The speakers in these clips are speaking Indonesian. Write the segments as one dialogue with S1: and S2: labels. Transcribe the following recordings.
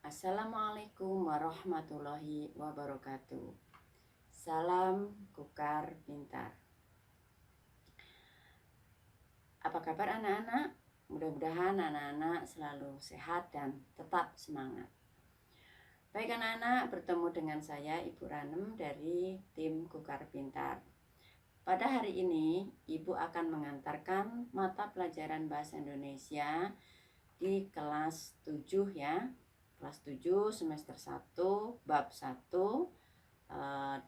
S1: Assalamualaikum warahmatullahi wabarakatuh. Salam Kukar Pintar. Apa kabar anak-anak? Mudah-mudahan anak-anak selalu sehat dan tetap semangat. Baik anak-anak, bertemu dengan saya Ibu Ranem dari tim Kukar Pintar. Pada hari ini, Ibu akan mengantarkan mata pelajaran Bahasa Indonesia di kelas 7 ya. Kelas 7 semester 1 bab 1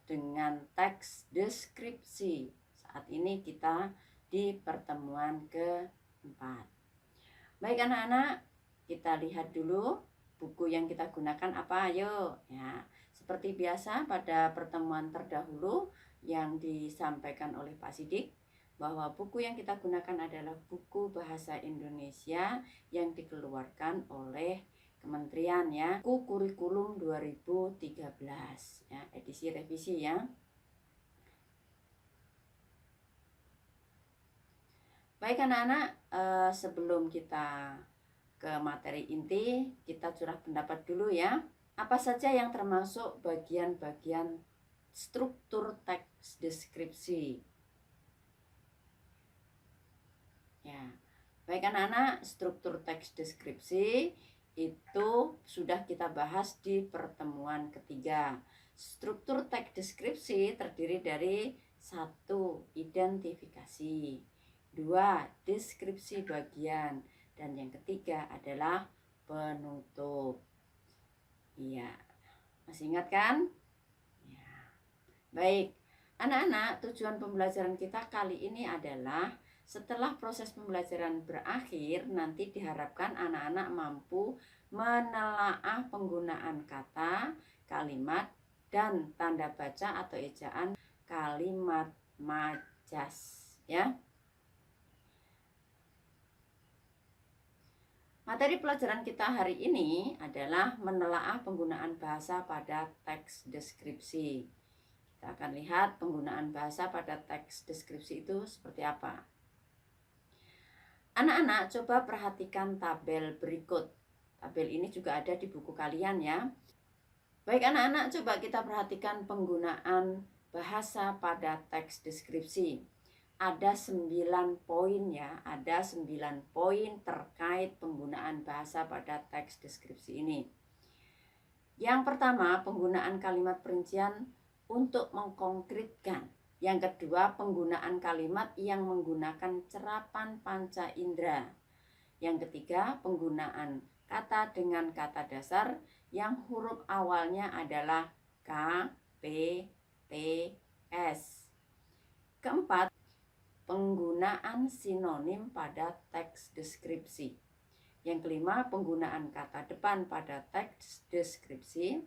S1: dengan teks deskripsi. Saat ini kita di pertemuan keempat. Baik anak-anak, kita lihat dulu buku yang kita gunakan apa, ayo ya. Seperti biasa pada pertemuan terdahulu yang disampaikan oleh Pak Sidik, bahwa buku yang kita gunakan adalah buku Bahasa Indonesia yang dikeluarkan oleh Kementerian ya, buku Kurikulum 2013 ya, edisi revisi ya. Baik anak-anak, sebelum kita ke materi inti, kita curah pendapat dulu ya. Apa saja yang termasuk bagian-bagian struktur teks deskripsi? Ya, baik anak-anak, struktur teks deskripsi itu sudah kita bahas di pertemuan ketiga. Struktur teks deskripsi terdiri dari 1. Identifikasi, 2. Deskripsi bagian, dan yang ketiga adalah penutup. Iya, masih ingat kan? Ya. Baik, anak-anak, tujuan pembelajaran kita kali ini adalah setelah proses pembelajaran berakhir, nanti diharapkan anak-anak mampu menelaah penggunaan kata, kalimat, dan tanda baca atau ejaan kalimat majas ya. Materi pelajaran kita hari ini adalah menelaah penggunaan bahasa pada teks deskripsi. Kita akan lihat penggunaan bahasa pada teks deskripsi itu seperti apa. Anak-anak coba perhatikan tabel berikut. Tabel ini juga ada di buku kalian ya. Baik anak-anak, coba kita perhatikan penggunaan bahasa pada teks deskripsi. Ada 9 poin ya, ada 9 poin terkait penggunaan bahasa pada teks deskripsi ini. Yang pertama, penggunaan kalimat perincian untuk mengkonkretkan. Yang kedua, penggunaan kalimat yang menggunakan cerapan panca indera. Yang ketiga, penggunaan kata dengan kata dasar yang huruf awalnya adalah K, P, T, S. Keempat, penggunaan sinonim pada teks deskripsi. Yang kelima, penggunaan kata depan pada teks deskripsi.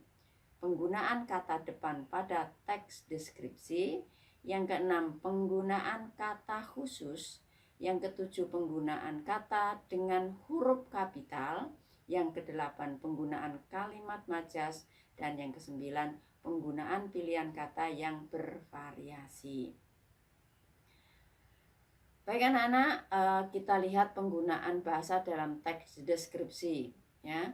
S1: Penggunaan kata depan pada teks deskripsi. Yang keenam, penggunaan kata khusus. Yang ketujuh, penggunaan kata dengan huruf kapital. Yang kedelapan, penggunaan kalimat majas. Dan yang kesembilan, penggunaan pilihan kata yang bervariasi. Baik anak-anak, kita lihat penggunaan bahasa dalam teks deskripsi ya.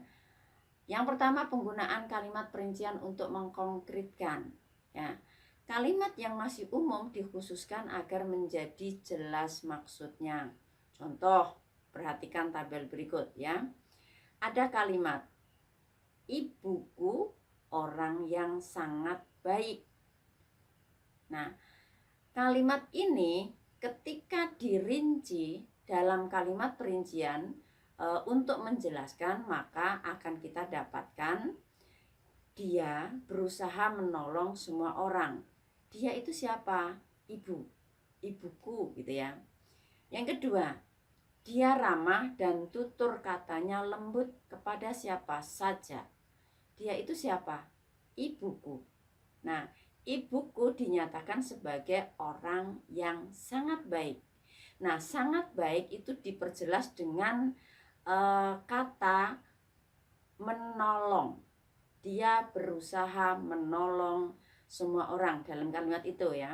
S1: Yang pertama, penggunaan kalimat perincian untuk mengkonkretkan ya. Kalimat yang masih umum dikhususkan agar menjadi jelas maksudnya. Contoh, perhatikan tabel berikut ya. Ada kalimat, ibuku orang yang sangat baik. Nah, kalimat ini ketika dirinci dalam kalimat perincian untuk menjelaskan, maka akan kita dapatkan dia berusaha menolong semua orang. Dia itu siapa? Ibu, ibuku gitu ya. Yang kedua, dia ramah dan tutur katanya lembut kepada siapa saja. Dia itu siapa? Ibuku. Nah, ibuku dinyatakan sebagai orang yang sangat baik. Nah, sangat baik itu diperjelas dengan kata menolong. Dia berusaha menolong semua orang dalam kalimat itu ya.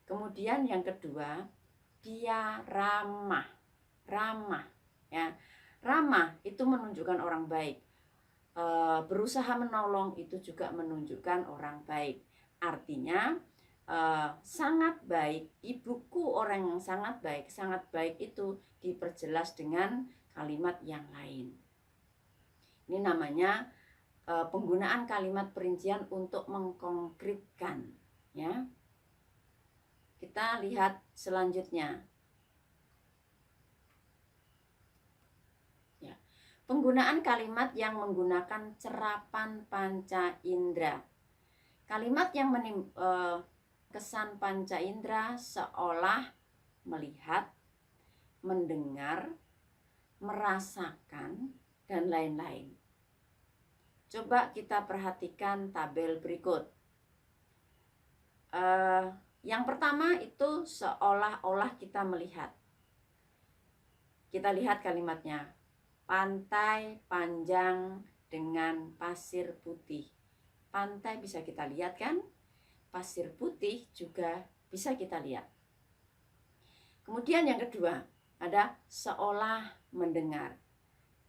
S1: Kemudian yang kedua, dia ramah ya. Ramah itu menunjukkan orang baik. berusaha menolong itu juga menunjukkan orang baik. Artinya sangat baik, ibuku orang yang sangat baik itu diperjelas dengan kalimat yang lain. Ini namanya penggunaan kalimat perincian untuk mengkonkretkan, ya. Kita lihat selanjutnya. Ya. Penggunaan kalimat yang menggunakan cerapan panca indera. Kalimat yang kesan panca indera seolah melihat, mendengar, merasakan, dan lain-lain. Coba kita perhatikan tabel berikut. Yang pertama itu seolah-olah kita melihat. Kita lihat kalimatnya. Pantai panjang dengan pasir putih. Pantai bisa kita lihat kan? Pasir putih juga bisa kita lihat. Kemudian yang kedua, ada seolah mendengar.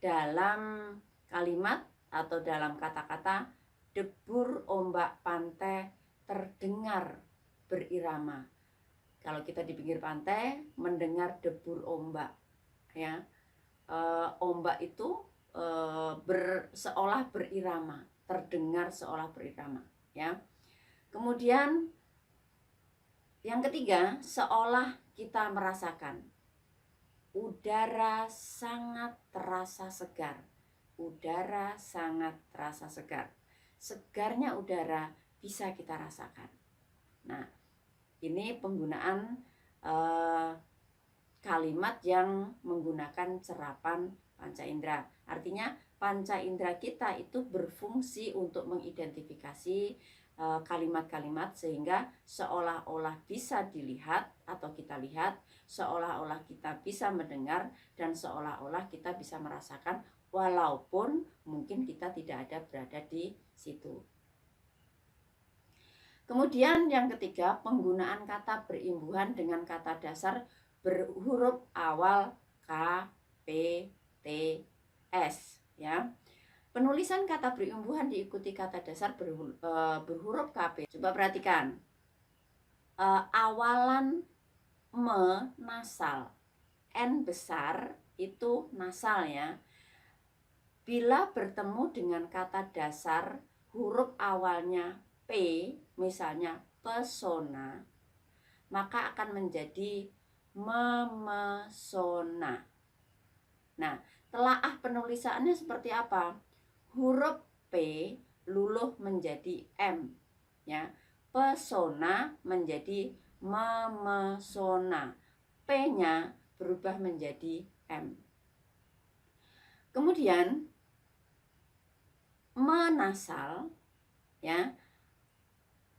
S1: Dalam kalimat atau dalam kata-kata, debur ombak pantai terdengar berirama. Kalau kita di pinggir pantai, mendengar debur ombak, ya. Ombak itu seolah berirama, terdengar seolah berirama, ya. Kemudian yang ketiga, seolah kita merasakan. Udara sangat terasa segar. Udara sangat terasa segar. Segarnya udara bisa kita rasakan. Nah, ini penggunaan kalimat yang menggunakan cerapan panca indera. Artinya panca indera kita itu berfungsi untuk mengidentifikasi kalimat-kalimat sehingga seolah-olah bisa dilihat atau kita lihat, seolah-olah kita bisa mendengar, dan seolah-olah kita bisa merasakan walaupun mungkin kita tidak ada berada di situ. Kemudian yang ketiga, penggunaan kata berimbuhan dengan kata dasar berhuruf awal K, P, T, S, ya. Penulisan kata berimbuhan diikuti kata dasar berhuruf KP. Coba perhatikan. Awalan me nasal. N besar itu nasal, ya. Bila bertemu dengan kata dasar huruf awalnya P, misalnya pesona, maka akan menjadi memesona. Nah, telaah penulisannya seperti apa? Huruf P luluh menjadi M, ya. Pesona menjadi memesona. P-nya berubah menjadi M. Kemudian menasal, ya.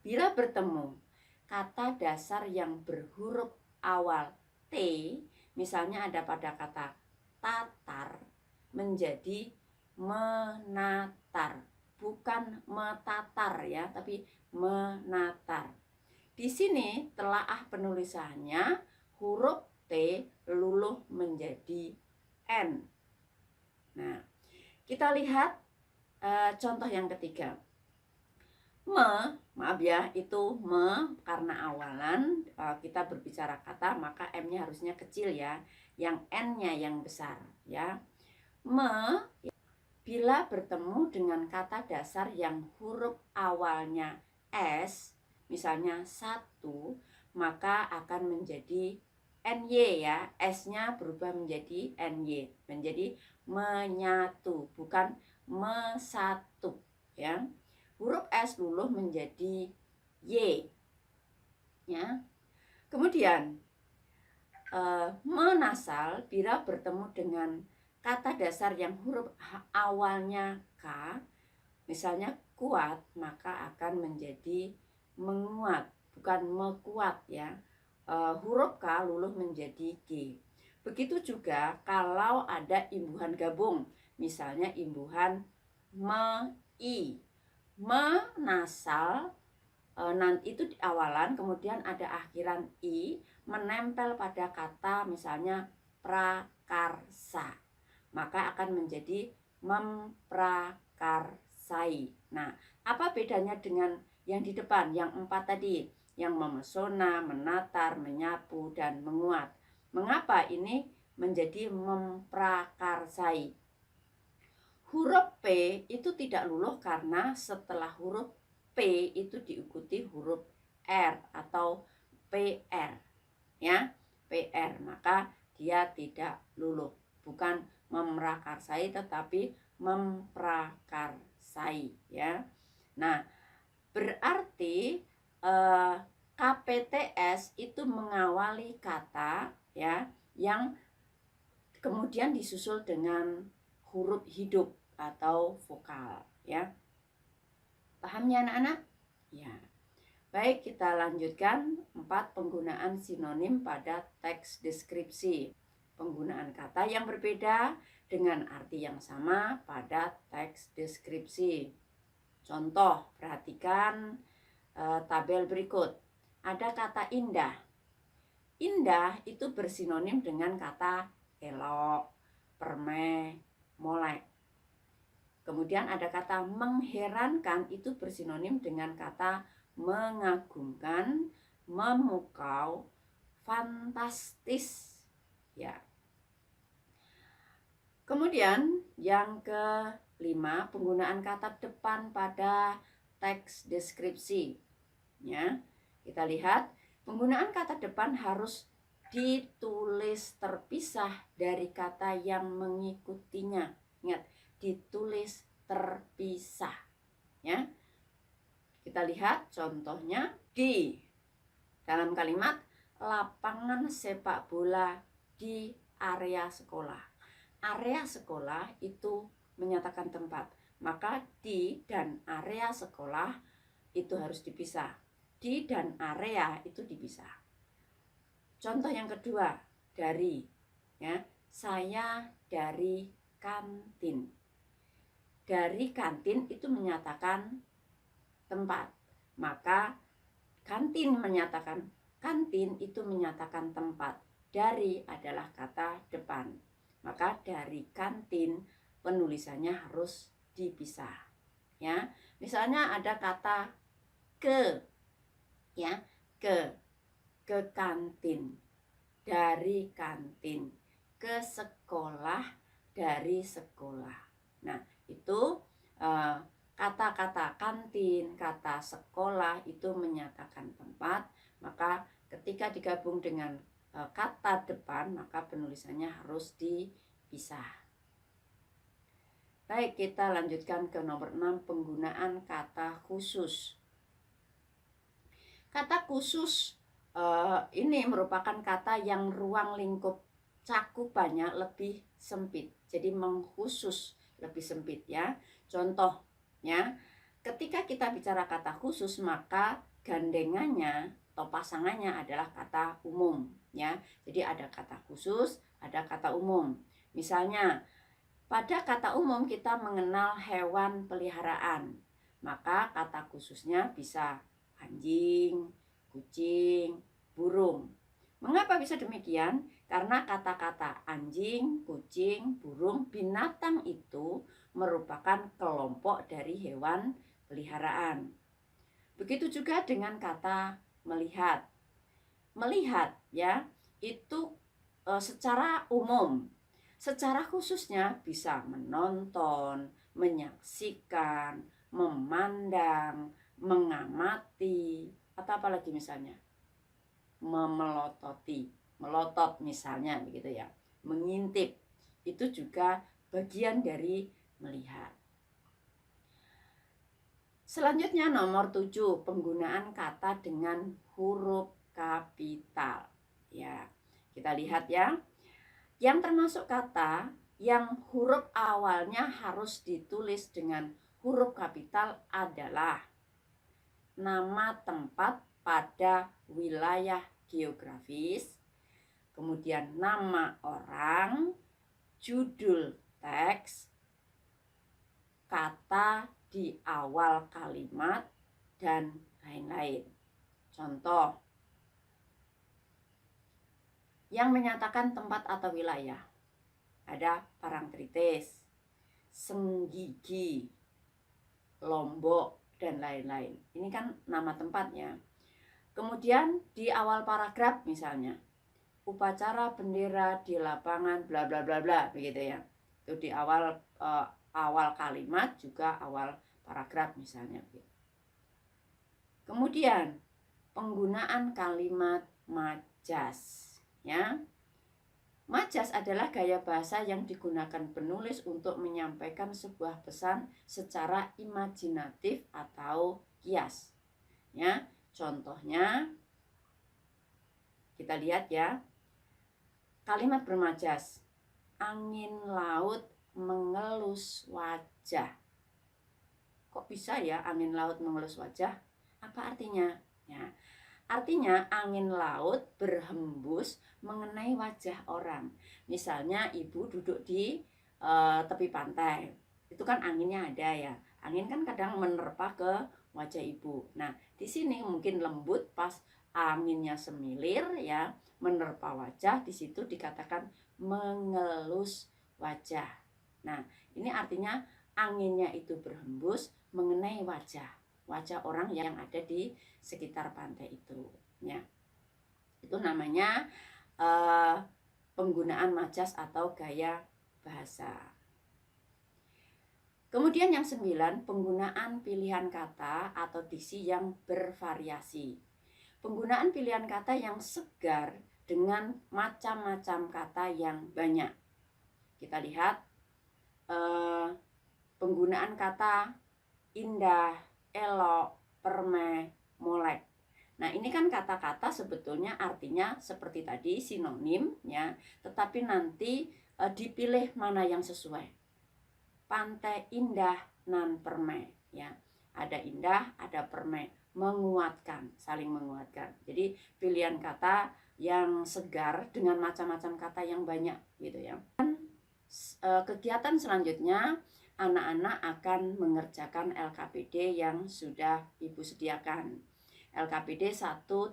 S1: Bila bertemu kata dasar yang berhuruf awal T, misalnya ada pada kata tatar, menjadi menatar, bukan metatar, ya, tapi menatar. Di sini telaah penulisannya huruf T luluh menjadi N. Nah, kita lihat contoh yang ketiga. Maaf ya, itu karena awalan kita berbicara kata, maka M-nya harusnya kecil, ya. Yang N-nya yang besar, ya. Bila bertemu dengan kata dasar yang huruf awalnya S, misalnya 1, maka akan menjadi NY, ya. S-nya berubah menjadi NY, menjadi menyatu, bukan mesatu, ya. Huruf S luluh menjadi Y, ya. Kemudian menasal bila bertemu dengan kata dasar yang huruf awalnya K, misalnya kuat, maka akan menjadi menguat, bukan mekuat, ya. Huruf K luluh menjadi G. Begitu juga kalau ada imbuhan gabung, misalnya imbuhan me-i. Menasal nanti itu di awalan, kemudian ada akhiran i menempel pada kata misalnya prakarsa, maka akan menjadi memprakarsai. Nah, apa bedanya dengan yang di depan, yang 4 tadi, yang memesona, menatar, menyapu, dan menguat? Mengapa ini menjadi memprakarsai? Huruf P itu tidak luluh karena setelah huruf P itu diikuti huruf R atau PR, ya, PR, maka dia tidak luluh, bukan memprakarsai tetapi memprakarsai, ya. Nah, berarti KPTS itu mengawali kata, ya, yang kemudian disusul dengan huruf hidup atau vokal, ya. Paham ya anak-anak? Ya. Baik, kita lanjutkan 4 penggunaan sinonim pada teks deskripsi. Penggunaan kata yang berbeda dengan arti yang sama pada teks deskripsi. Contoh, perhatikan tabel berikut. Ada kata indah. Indah itu bersinonim dengan kata elok, permai, molek. Kemudian ada kata mengherankan, itu bersinonim dengan kata mengagumkan, memukau, fantastis, ya. Kemudian yang kelima, penggunaan kata depan pada teks deskripsi, ya. Kita lihat, penggunaan kata depan harus ditulis terpisah dari kata yang mengikutinya. Ingat, ditulis terpisah, ya. Kita lihat contohnya di dalam kalimat lapangan sepak bola di area sekolah. Area sekolah itu menyatakan tempat, maka di dan area sekolah itu harus dipisah. Di dan area itu dipisah. Contoh yang kedua, dari, ya, saya dari kantin. Dari kantin itu menyatakan tempat, maka kantin itu menyatakan tempat. Dari adalah kata depan, maka dari kantin penulisannya harus dipisah, ya. Misalnya ada kata ke, ya, ke kantin, dari kantin, ke sekolah, dari sekolah. Nah, itu kata-kata kantin, kata sekolah itu menyatakan tempat, maka ketika digabung dengan kata depan, maka penulisannya harus dipisah. Baik, kita lanjutkan ke nomor 6, penggunaan kata khusus. Kata khusus ini merupakan kata yang ruang lingkup cakupannya lebih sempit, jadi mengkhusus lebih sempit, ya. Contohnya, ketika kita bicara kata khusus, maka gandengannya atau pasangannya adalah kata umum, ya. Jadi ada kata khusus, ada kata umum. Misalnya, pada kata umum kita mengenal hewan peliharaan, maka kata khususnya bisa anjing, kucing, burung. Mengapa bisa demikian? Karena kata-kata anjing, kucing, burung, binatang itu merupakan kelompok dari hewan peliharaan. Begitu juga dengan kata melihat. Melihat, ya, itu secara umum. Secara khususnya bisa menonton, menyaksikan, memandang, mengamati, atau apalagi misalnya memelototi, melotot misalnya, begitu ya, mengintip, itu juga bagian dari melihat. Selanjutnya nomor 7, penggunaan kata dengan huruf kapital, ya. Kita lihat, ya, yang termasuk kata yang huruf awalnya harus ditulis dengan huruf kapital adalah nama tempat pada wilayah geografis, kemudian nama orang, judul teks, kata di awal kalimat, dan lain-lain. Contoh yang menyatakan tempat atau wilayah, ada Parangtritis, Senggigi, Lombok, dan lain-lain. Ini kan nama tempatnya. Kemudian di awal paragraf misalnya, upacara bendera di lapangan bla bla bla bla, begitu ya. Itu di awal awal kalimat, juga awal paragraf misalnya. Kemudian penggunaan kalimat majas, ya. Majas adalah gaya bahasa yang digunakan penulis untuk menyampaikan sebuah pesan secara imajinatif atau kias. Ya, contohnya kita lihat ya. Kalimat bermajas. Angin laut mengelus wajah. Kok bisa ya angin laut mengelus wajah? Apa artinya? Ya, artinya angin laut berhembus mengenai wajah orang. Misalnya ibu duduk di tepi pantai, itu kan anginnya ada ya. Angin kan kadang menerpa ke wajah ibu. Nah, di sini mungkin lembut pas anginnya semilir ya, menerpa wajah, di situ dikatakan mengelus wajah. Nah, ini artinya anginnya itu berhembus mengenai wajah orang yang ada di sekitar pantai itu, ya. Itu namanya penggunaan majas atau gaya bahasa. Kemudian yang 9, penggunaan pilihan kata atau diksi yang bervariasi. Penggunaan pilihan kata yang segar dengan macam-macam kata yang banyak. Kita lihat penggunaan kata indah, elok, permai, molek. Nah, ini kan kata-kata sebetulnya artinya seperti tadi sinonim ya, tetapi nanti dipilih mana yang sesuai. Pantai indah nan permai ya. Ada indah, ada permai, menguatkan, saling menguatkan. Jadi pilihan kata yang segar dengan macam-macam kata yang banyak gitu ya. Dan kegiatan selanjutnya anak-anak akan mengerjakan LKPD yang sudah Ibu sediakan. LKPD 1.7.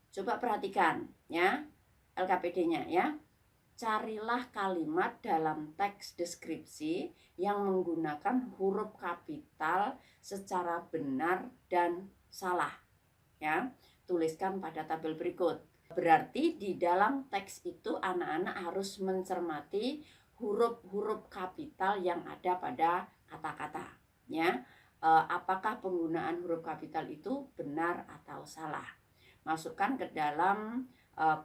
S1: Coba perhatikan ya LKPD-nya ya. Carilah kalimat dalam teks deskripsi yang menggunakan huruf kapital secara benar dan salah. Ya, tuliskan pada tabel berikut. Berarti di dalam teks itu anak-anak harus mencermati huruf-huruf kapital yang ada pada kata-kata, ya. Apakah penggunaan huruf kapital itu benar atau salah? Masukkan ke dalam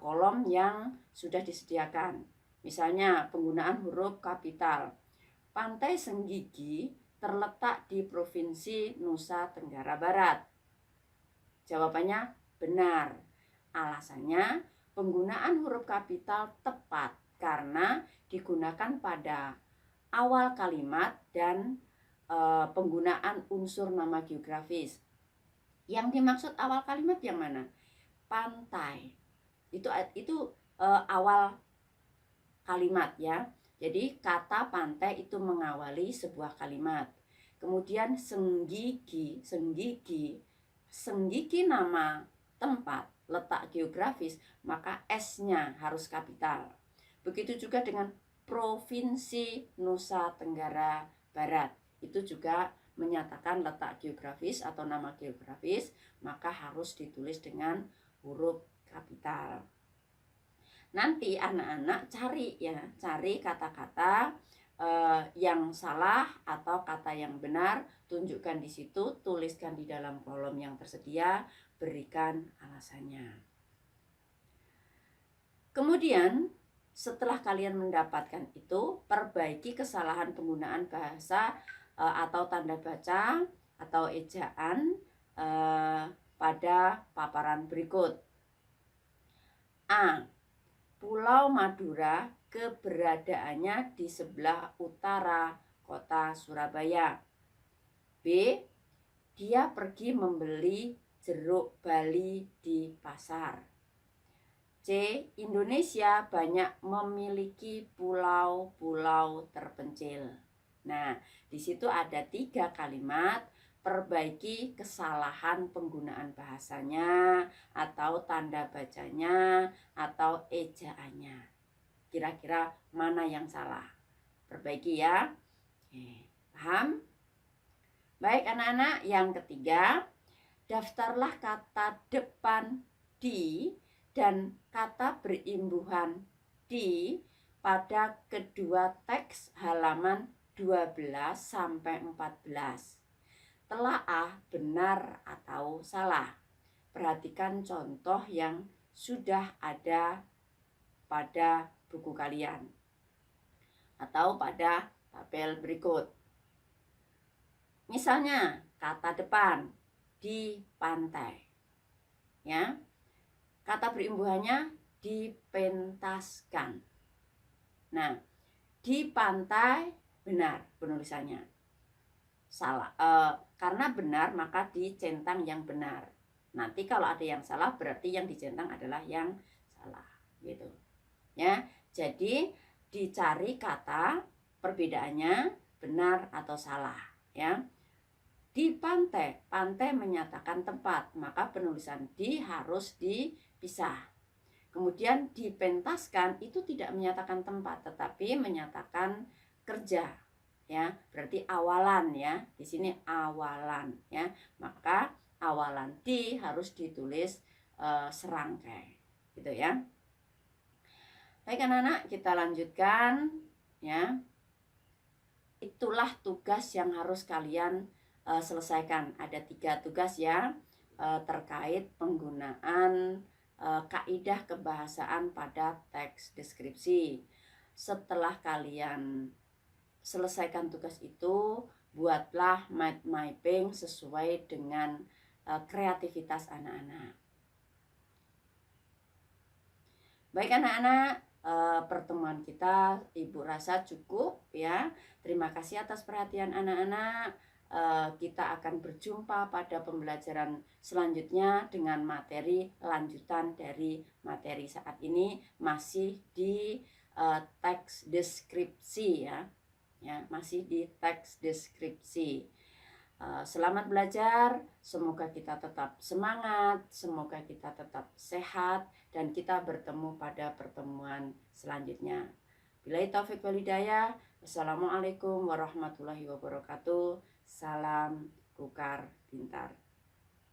S1: kolom yang sudah disediakan. Misalnya penggunaan huruf kapital. Pantai Senggigi terletak di Provinsi Nusa Tenggara Barat. Jawabannya benar. Alasannya penggunaan huruf kapital tepat karena digunakan pada awal kalimat dan penggunaan unsur nama geografis. Yang dimaksud awal kalimat yang mana? Pantai. Itu awal kalimat ya. Jadi kata pantai itu mengawali sebuah kalimat. Kemudian senggigi nama tempat, letak geografis, maka S-nya harus kapital. Begitu juga dengan Provinsi Nusa Tenggara Barat. Itu juga menyatakan letak geografis atau nama geografis, maka harus ditulis dengan huruf kapital. Nanti anak-anak cari kata-kata yang salah atau kata yang benar, tunjukkan di situ, tuliskan di dalam kolom yang tersedia, berikan alasannya. Kemudian setelah kalian mendapatkan itu, perbaiki kesalahan penggunaan bahasa atau tanda baca atau ejaan pada paparan berikut. A. Pulau Madura keberadaannya di sebelah utara kota Surabaya. B. Dia pergi membeli jeruk bali di pasar. C. Indonesia banyak memiliki pulau-pulau terpencil. Nah, di situ ada 3 kalimat. Perbaiki kesalahan penggunaan bahasanya atau tanda bacanya atau ejaannya. Kira-kira mana yang salah? perbaiki ya. Oke, paham? Baik anak-anak, yang ketiga, daftarlah kata depan di dan kata berimbuhan di pada kedua teks halaman 12 sampai 14. Telaah benar atau salah. Perhatikan contoh yang sudah ada pada buku kalian atau pada tabel berikut. Misalnya kata depan, di pantai. Ya. Kata berimbuhannya dipentaskan. Nah, di pantai benar penulisannya. Salah. Karena benar maka dicentang yang benar. Nanti kalau ada yang salah berarti yang dicentang adalah yang salah, gitu. Ya. Jadi dicari kata perbedaannya benar atau salah, ya. Di pantai, pantai menyatakan tempat, maka penulisan di harus dipisah. Kemudian dipentaskan itu tidak menyatakan tempat, tetapi menyatakan kerja, ya. Berarti awalan, ya. Di sini awalan, ya. Maka awalan di harus ditulis serangkai, gitu ya. Baik anak-anak, kita lanjutkan, ya. Itulah tugas yang harus kalian selesaikan. Ada 3 tugas ya, terkait penggunaan kaidah kebahasaan pada teks deskripsi. Setelah kalian selesaikan tugas itu, buatlah mind mapping sesuai dengan kreativitas anak-anak. Baik anak-anak, pertemuan kita Ibu rasa cukup ya. Terima kasih atas perhatian anak-anak. Kita akan berjumpa pada pembelajaran selanjutnya dengan materi lanjutan dari materi saat ini, masih di teks deskripsi ya. Ya, masih di teks deskripsi. Selamat belajar, semoga kita tetap semangat, semoga kita tetap sehat, dan kita bertemu pada pertemuan selanjutnya. Billahi taufiq wal hidayah. Wassalamualaikum warahmatullahi wabarakatuh. Salam Kukar Pintar.